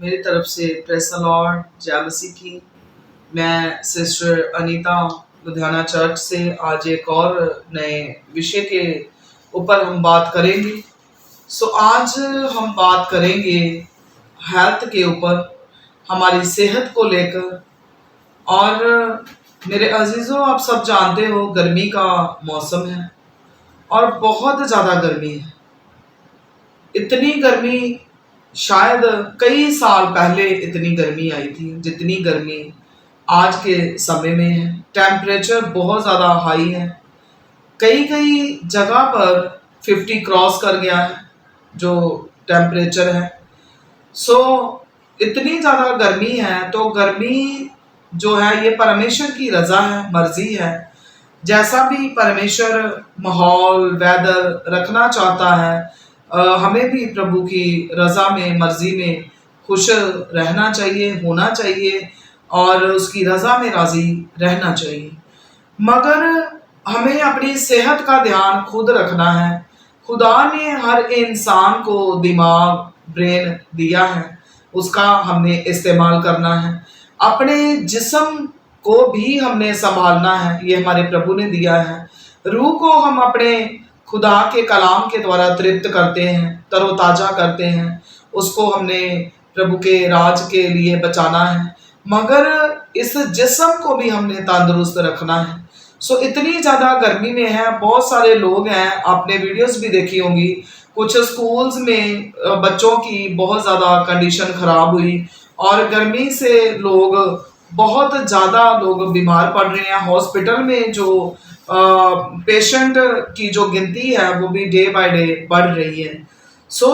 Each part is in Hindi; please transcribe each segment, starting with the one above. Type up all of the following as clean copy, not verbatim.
मेरी तरफ से प्रेस द लॉर्ड, जय मसीह की। मैं सिस्टर अनीता लुधियाना चर्च से आज एक और नए विषय के ऊपर हम बात करेंगे। आज हम बात करेंगे हेल्थ के ऊपर, हमारी सेहत को लेकर। और मेरे अजीजों, आप सब जानते हो गर्मी का मौसम है और बहुत ज़्यादा गर्मी है। इतनी गर्मी शायद कई साल पहले इतनी गर्मी आई थी जितनी गर्मी आज के समय में है। टेम्परेचर बहुत ज़्यादा हाई है, कई कई जगह पर 50 क्रॉस कर गया है जो टेम्परेचर है। इतनी ज़्यादा गर्मी है, तो गर्मी जो है ये परमेश्वर की रज़ा है, मर्जी है। जैसा भी परमेश्वर माहौल वेदर रखना चाहता है, हमें भी प्रभु की रज़ा में, मर्जी में खुश रहना चाहिए, होना चाहिए और उसकी रज़ा में राज़ी रहना चाहिए। मगर हमें अपनी सेहत का ध्यान खुद रखना है। खुदा ने हर इंसान को दिमाग, ब्रेन दिया है, उसका हमने इस्तेमाल करना है। अपने जिस्म को भी हमने संभालना है, ये हमारे प्रभु ने दिया है। रूह को हम अपने खुदा के कलाम के द्वारा तृप्त करते हैं, तरोताजा करते हैं, उसको हमने प्रभु के राज के लिए बचाना है। मगर इस जिस्म को भी हमने तंदुरुस्त रखना है। इतनी ज़्यादा गर्मी में है, बहुत सारे लोग हैं, आपने वीडियोस भी देखी होंगी, कुछ स्कूल्स में बच्चों की बहुत ज़्यादा कंडीशन खराब हुई और गर्मी से लोग बहुत ज़्यादा लोग बीमार पड़ रहे हैं। हॉस्पिटल में जो पेशेंट की जो गिनती है वो भी डे बाय डे बढ़ रही है।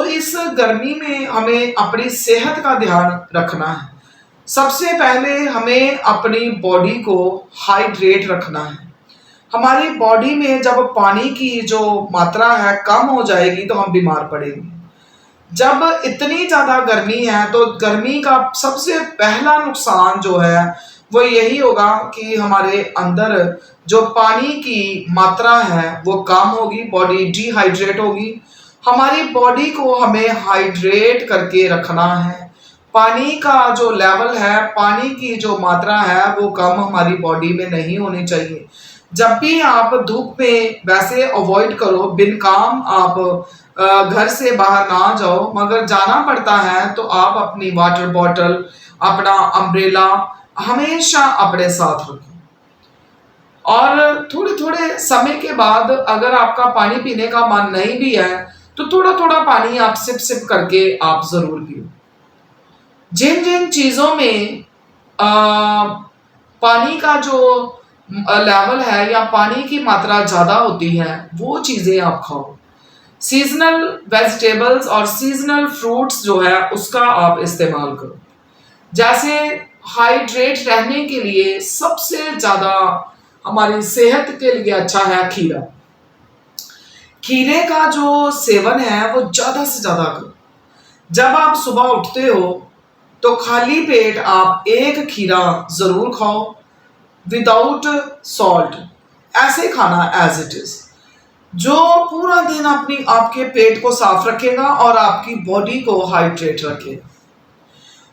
इस गर्मी में हमें अपनी सेहत का ध्यान रखना है। सबसे पहले हमें अपनी बॉडी को हाइड्रेट रखना है। हमारी बॉडी में जब पानी की जो मात्रा है कम हो जाएगी तो हम बीमार पड़ेंगे। जब इतनी ज़्यादा गर्मी है तो गर्मी का सबसे पहला नुकसान जो है वो यही होगा कि हमारे अंदर जो पानी की मात्रा है वो कम होगी, बॉडी डिहाइड्रेट होगी। हमारी बॉडी को हमें हाइड्रेट करके रखना है। पानी का जो लेवल है, पानी की जो मात्रा है वो कम हमारी बॉडी में नहीं होनी चाहिए। जब भी आप धूप में वैसे अवॉइड करो, बिन काम आप घर से बाहर ना जाओ, मगर जाना पड़ता है तो आप अपनी वाटर बॉटल, अपना अम्ब्रेला हमेशा अपने साथ रखें। और थोड़े थोड़े समय के बाद अगर आपका पानी पीने का मन नहीं भी है तो थोड़ा थोड़ा पानी आप सिप सिप करके आप जरूर पियो। जिन जिन चीजों में पानी का जो लेवल है या पानी की मात्रा ज्यादा होती है वो चीजें आप खाओ। सीजनल वेजिटेबल्स और सीजनल फ्रूट्स जो है उसका आप इस्तेमाल करो। जैसे हाइड्रेट रहने के लिए सबसे ज्यादा हमारी सेहत के लिए अच्छा है खीरा। खीरे का जो सेवन है वो ज्यादा से ज्यादा करो। जब आप सुबह उठते हो तो खाली पेट आप एक खीरा जरूर खाओ, विदाउट सॉल्ट, ऐसे खाना एज इट इज, जो पूरा दिन अपनी आपके पेट को साफ रखेगा और आपकी बॉडी को हाइड्रेट रखेगा।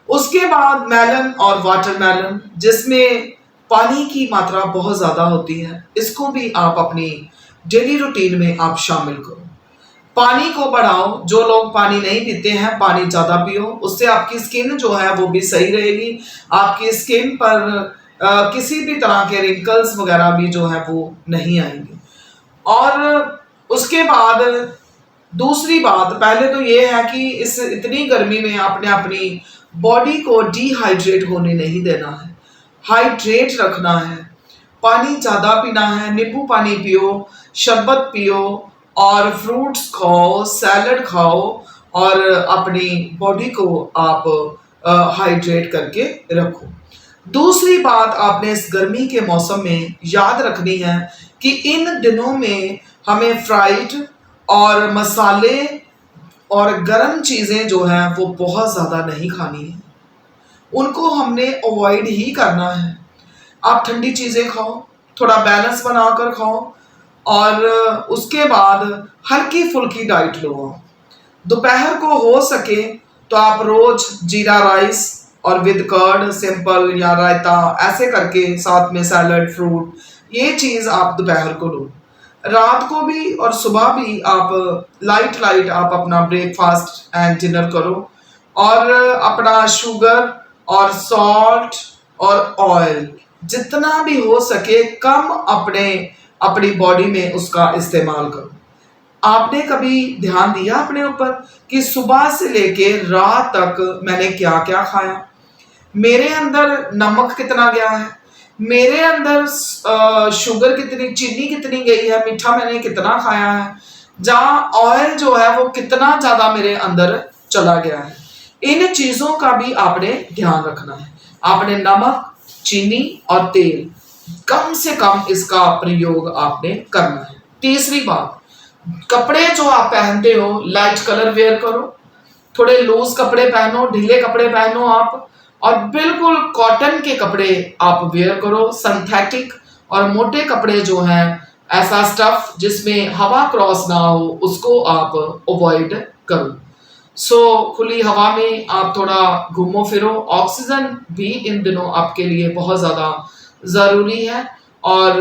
उसके बाद मेलन और वाटरमेलन, जिसमें पानी की मात्रा बहुत ज़्यादा होती है, इसको भी आप अपनी डेली रूटीन में आप शामिल करो। पानी को बढ़ाओ। जो लोग पानी नहीं पीते हैं, पानी ज़्यादा पियो, उससे आपकी स्किन जो है वो भी सही रहेगी। आपकी स्किन पर किसी भी तरह के रिंकल्स वगैरह भी जो है वो नहीं आएंगे। और उसके बाद दूसरी बात, पहले तो ये है कि इस इतनी गर्मी में आपने अपनी बॉडी को डिहाइड्रेट होने नहीं देना है, हाइड्रेट रखना है। पानी ज़्यादा पीना है, नींबू पानी पियो, शरबत पियो और फ्रूट्स खाओ, सैलड खाओ और अपनी बॉडी को आप हाइड्रेट करके रखो। दूसरी बात आपने इस गर्मी के मौसम में याद रखनी है कि इन दिनों में हमें फ्राइड और मसाले और गर्म चीज़ें जो हैं वो बहुत ज़्यादा नहीं खानी है, उनको हमने अवॉइड ही करना है। आप ठंडी चीज़ें खाओ, थोड़ा बैलेंस बनाकर खाओ और उसके बाद हल्की फुल्की डाइट लो। दोपहर को हो सके तो आप रोज जीरा राइस और विद कर्ड सिंपल या रायता ऐसे करके साथ में सैलड फ्रूट ये चीज आप दोपहर को लो। रात को भी और सुबह भी आप लाइट लाइट आप अपना ब्रेकफास्ट एंड डिनर करो और अपना शुगर और सॉल्ट और ऑयल जितना भी हो सके कम अपने अपनी बॉडी में उसका इस्तेमाल करो। आपने कभी ध्यान दिया अपने ऊपर कि सुबह से लेके रात तक मैंने क्या क्या खाया, मेरे अंदर नमक कितना गया है, मेरे अंदर शुगर कितनी, चीनी कितनी गई है, मीठा मैंने कितना खाया है, जहाँ ऑयल जो है वो कितना ज्यादा मेरे अंदर चला गया है। इन चीजों का भी आपने ध्यान रखना है। आपने नमक, चीनी और तेल कम से कम इसका प्रयोग आपने करना है। तीसरी बात, कपड़े जो आप पहनते हो लाइट कलर वेयर करो, थोड़े लूज कपड़े पहनो, ढीले कपड़े पहनो आप, और बिल्कुल कॉटन के कपड़े आप वेयर करो। सिंथेटिक और मोटे कपड़े जो हैं, ऐसा स्टफ जिसमें हवा क्रॉस ना हो, उसको आप अवॉइड करो। खुली हवा में आप थोड़ा घूमो फिरो, ऑक्सीजन भी इन दिनों आपके लिए बहुत ज़्यादा ज़रूरी है। और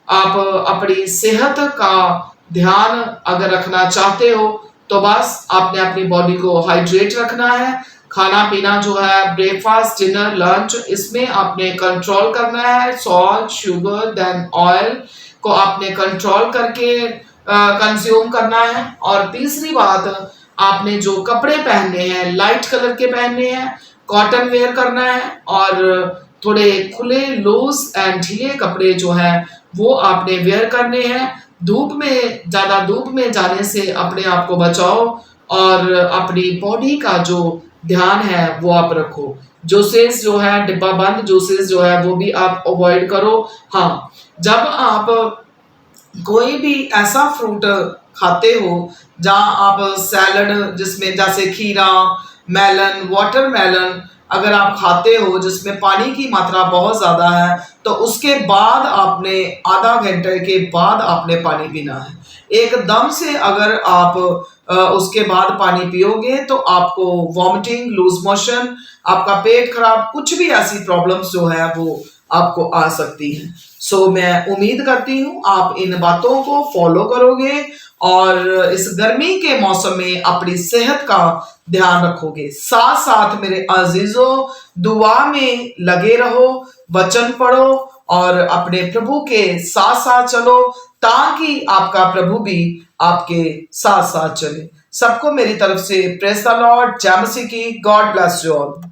आप अपनी सेहत का ध्यान अगर रखना चाहते हो तो बस आपने अपनी बॉडी को हाइड्रेट रखना है। खाना पीना जो है, ब्रेकफास्ट डिनर लंच, इसमें आपने कंट्रोल करना है। सॉल्ट शुगर देन ऑयल को आपने कंट्रोल करके कंज्यूम करना है। और तीसरी बात, आपने जो कपड़े पहनने हैं लाइट कलर के पहनने हैं, कॉटन वेयर करना है, और थोड़े खुले लूज एंड ढीले कपड़े जो हैं वो आपने वेयर करने हैं। धूप में, ज़्यादा धूप में जाने से अपने आप को बचाओ और अपनी बॉडी का जो ध्यान है वो आप रखो। जूसेस जो है, डिब्बा बंद जूसेस जो है वो भी आप अवॉइड करो। हाँ, जब आप कोई भी ऐसा फ्रूट खाते हो जहाँ आप सैलड जिसमें जैसे खीरा, मेलन, वाटरमेलन अगर आप खाते हो जिसमें पानी की मात्रा बहुत ज़्यादा है, तो उसके बाद आपने आधा घंटे के बाद आपने पानी पीना है। एकदम से अगर आप उसके बाद पानी पियोगे तो आपको वॉमिटिंग, लूज मोशन, आपका पेट खराब, कुछ भी ऐसी प्रॉब्लम्स जो है वो आपको आ सकती हैं। मैं उम्मीद करती हूँ आप इन बातों को फॉलो करोगे और इस गर्मी के मौसम में अपनी सेहत का ध्यान रखोगे। साथ साथ मेरे अजीजों, दुआ में लगे रहो, वचन पढ़ो और अपने प्रभु के साथ साथ चलो, ताकि आपका प्रभु भी आपके साथ साथ चले। सबको मेरी तरफ से प्रेज द लॉर्ड, जय मसीह की। God bless you all.